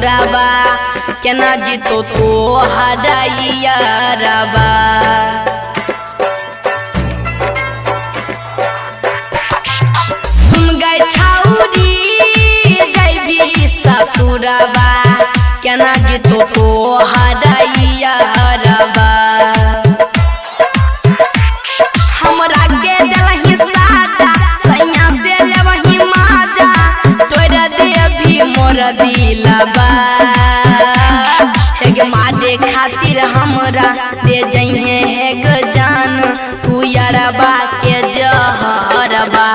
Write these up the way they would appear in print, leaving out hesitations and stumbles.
ससुराबा केना जीतो तो हराइया रबा। सुन गई छौरी जैबी ससुराबा केना जीतो तो हराइया रबा। हमरा के देलही साजा सैया से लेवही माजा तोरा देवी मोर दिलबा। हेग मारे खातिर हमरा दे जइहे हेग जान तू यारबा के जहरबा।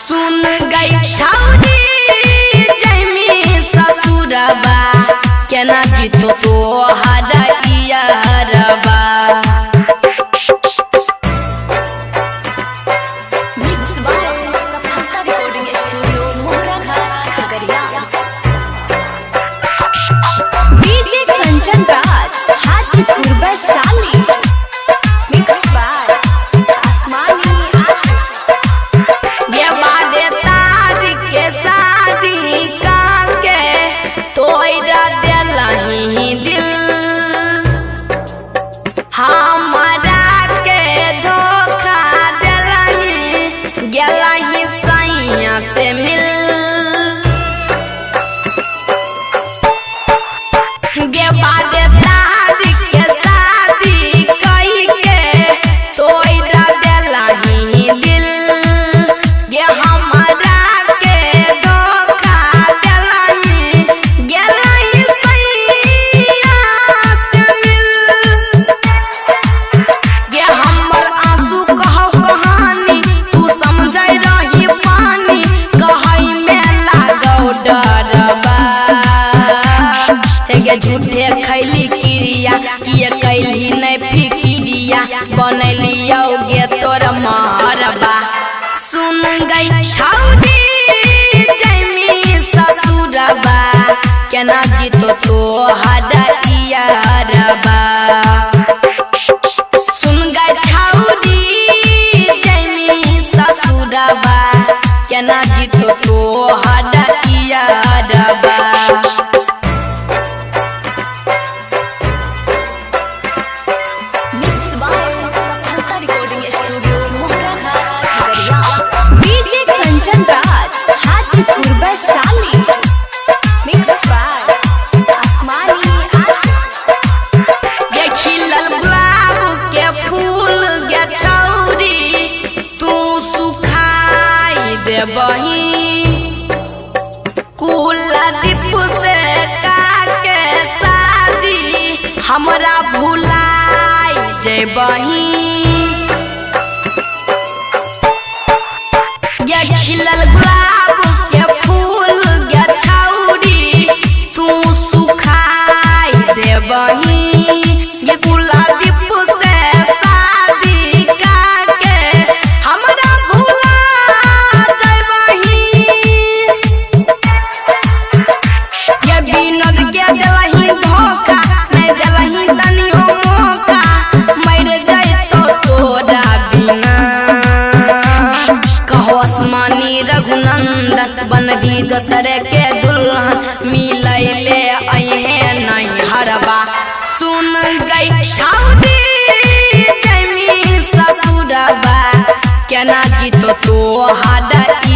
सुन गई छौरी जैमी ससुरबा केना जीतो तो हराइया रबा। झूठे खैली क्रिया किए कैली नहीं फिक्रिया बनलियो गे तोर मारबा। सुन गई छौरी जैमी ससुरबा केना जीतो तो हराइया रबा। सुन गई छौरी जैमी ससुरबा केना जीतो तो हराइया रबा। कुलदीप से काके शादी हमरा भुलाई जेबही। ये खिलल गुलाब के फूल गे छौरी तू सुखाई देबही। ये कुलदीप से शादी काके हमरा रघुनंदन बनगी दोसरे के दुल्हन मिलैले अहे नहीं हरबा। सुन गई छौरी जैमी ससुरबा केना जीतो तो हराइया।